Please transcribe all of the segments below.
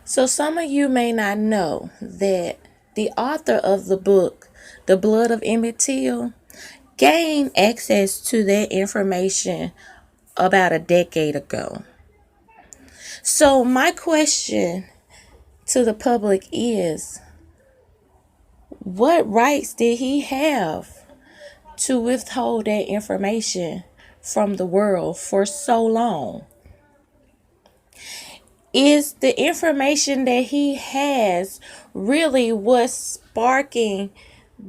So, some of you may not know that the author of the book, The Blood of Emmett Till, gained access to that information about a decade ago. So, my question to the public is, what rights did he have to withhold that information from the world for so long? Is the information that he has really what's sparking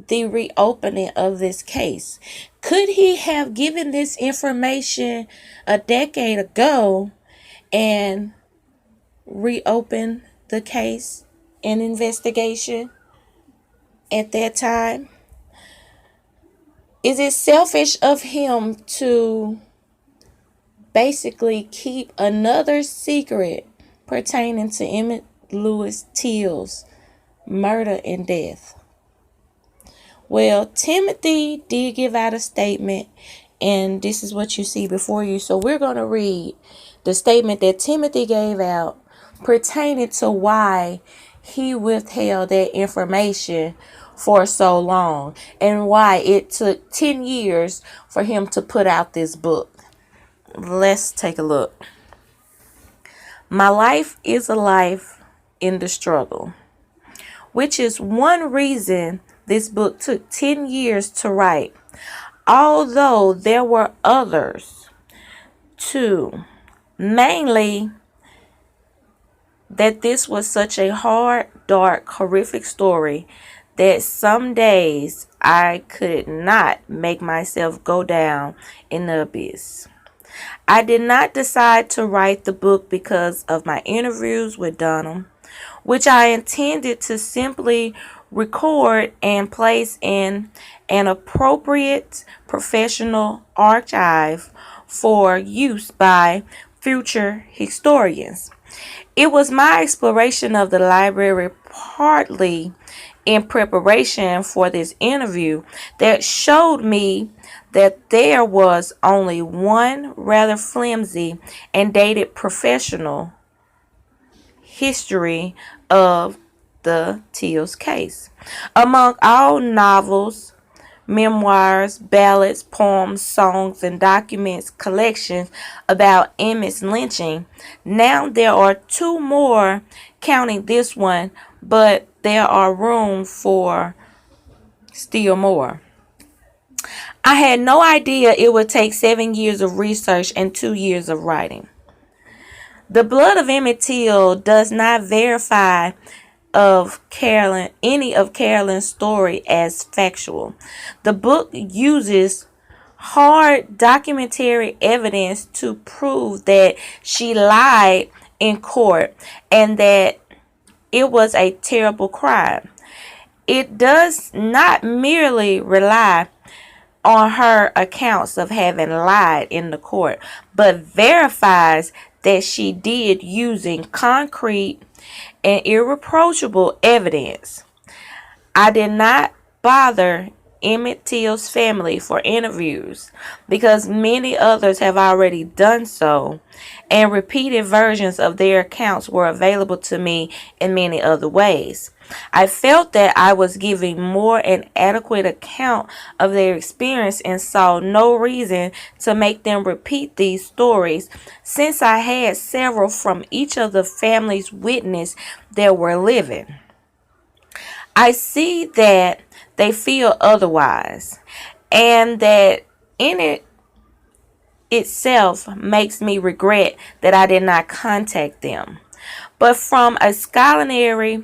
the reopening of this case? Could he have given this information a decade ago and reopened the case and investigation at that time? Is it selfish of him to basically keep another secret pertaining to Emmett Lewis Till's murder and death? Well, Timothy did give out a statement, and this is what you see before you. So we're going to read the statement that Timothy gave out pertaining to why he withheld that information for so long and why it took 10 years for him to put out this book. Let's take a look. My life is a life in the struggle, which is one reason this book took 10 years to write, although there were others too. Mainly that this was such a hard, dark, horrific story that some days I could not make myself go down in the abyss. I did not decide to write the book because of my interviews with Dunham, which I intended to simply record and place in an appropriate professional archive for use by future historians. It was my exploration of the library, partly in preparation for this interview, that showed me that there was only one rather flimsy and dated professional history of the Till's case. Among all novels, memoirs, ballads, poems, songs, and documents collections about Emmett's lynching, now there are two more, counting this one, but there are room for still more. I had no idea it would take 7 years of research and 2 years of writing. The Blood of Emmett Till does not verify any of Carolyn's story as factual. The book uses hard documentary evidence to prove that she lied in court and that it was a terrible crime. It does not merely rely on her accounts of having lied in the court, but verifies that she did using concrete and irreproachable evidence. I did not bother Emmett Till's family for interviews because many others have already done so, and repeated versions of their accounts were available to me in many other ways. I felt that I was giving more an adequate account of their experience and saw no reason to make them repeat these stories since I had several from each of the family's witnesses that were living. I see that they feel otherwise, and that in it itself makes me regret that I did not contact them. But from a scholarly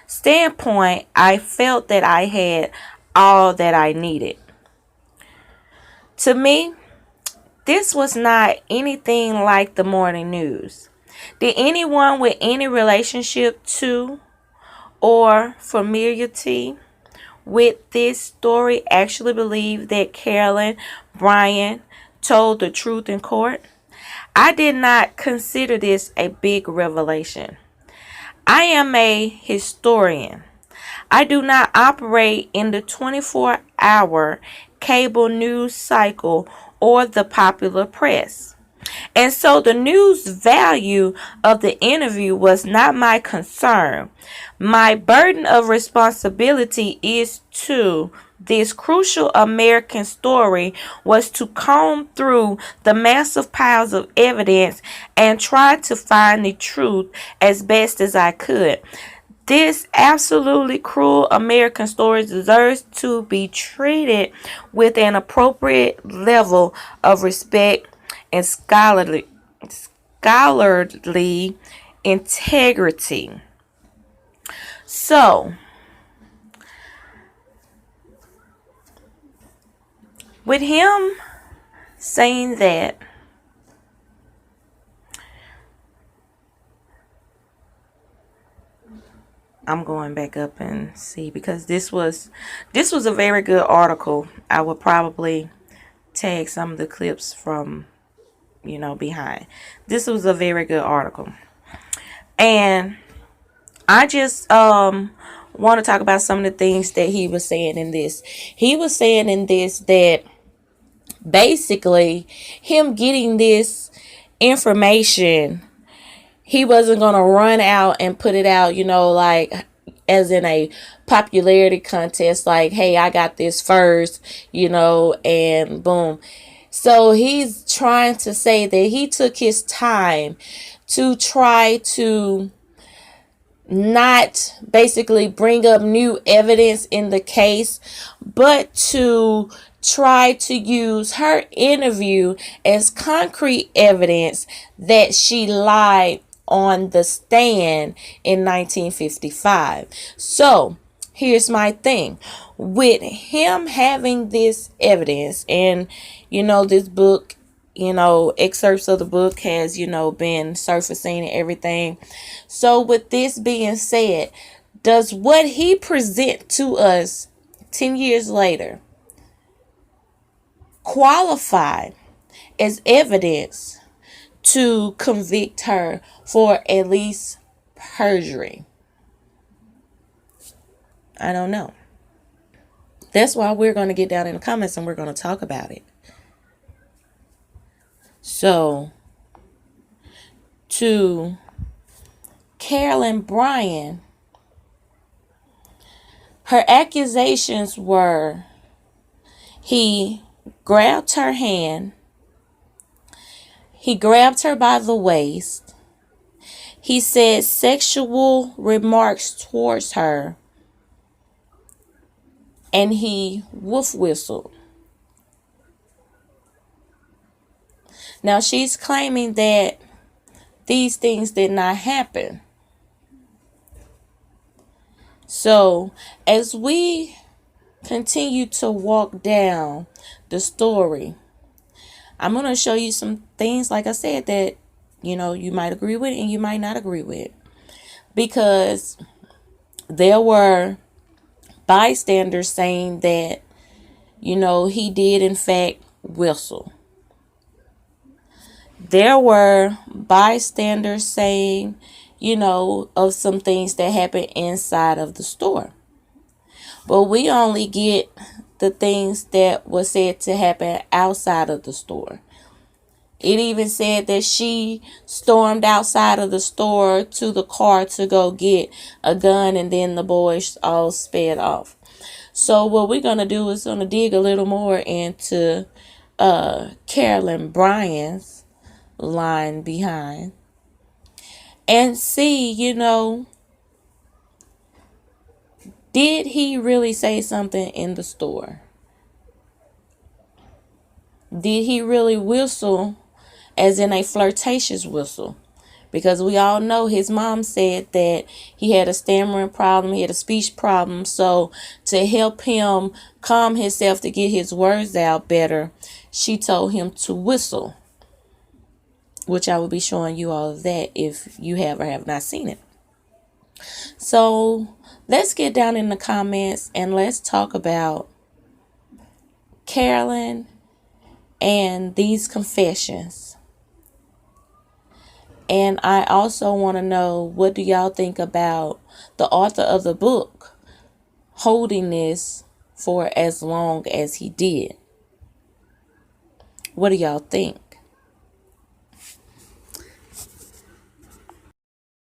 standpoint, I felt that I had all that I needed. To me, this was not anything like the morning news. Did anyone with any relationship to or familiarity with this story actually believe that Carolyn Bryant told the truth in court? I did not consider this a big revelation. I am a historian. I do not operate in the 24-hour cable news cycle or the popular press. And so the news value of the interview was not my concern. My burden of responsibility is to this crucial American story was to comb through the massive piles of evidence and try to find the truth as best as I could. This absolutely cruel American story deserves to be treated with an appropriate level of respect and scholarly integrity. So, with him saying that, I'm going back up and see, because this was a very good article. I would probably tag some of the clips from behind. This was a very good article. And I just want to talk about some of the things that he was saying in this. He was saying in this that basically him getting this information, he wasn't going to run out and put it out, like as in a popularity contest, like, hey, I got this first, and boom. So he's trying to say that he took his time to try to not basically bring up new evidence in the case, but to try to use her interview as concrete evidence that she lied on the stand in 1955. So here's my thing. With him having this evidence, and this book, excerpts of the book has, been surfacing and everything. So with this being said, does what he present to us 10 years later qualify as evidence to convict her for at least perjury? I don't know. That's why we're going to get down in the comments and we're going to talk about it. So, to Carolyn Bryant, her accusations were he grabbed her hand, he grabbed her by the waist, he said sexual remarks towards her, and he wolf whistled. Now she's claiming that these things did not happen. So as we continue to walk down the story, I'm going to show you some things, like I said, that you might agree with and you might not agree with, because there were bystanders saying that he did in fact whistle. There were bystanders saying of some things that happened inside of the store, but we only get the things that were said to happen outside of the store. It even said that she stormed outside of the store to the car to go get a gun, and then the boys all sped off. So what we're going to do is going to dig a little more into Carolyn Bryant's line behind and see, did he really say something in the store? Did he really whistle as in a flirtatious whistle? Because we all know his mom said that he had a stammering problem, he had a speech problem. So to help him calm himself, to get his words out better, she told him to whistle, which I will be showing you all of that if you have or have not seen it. So let's get down in the comments and let's talk about Carolyn and these confessions. And I also want to know, what do y'all think about the author of the book holding this for as long as he did? What do y'all think?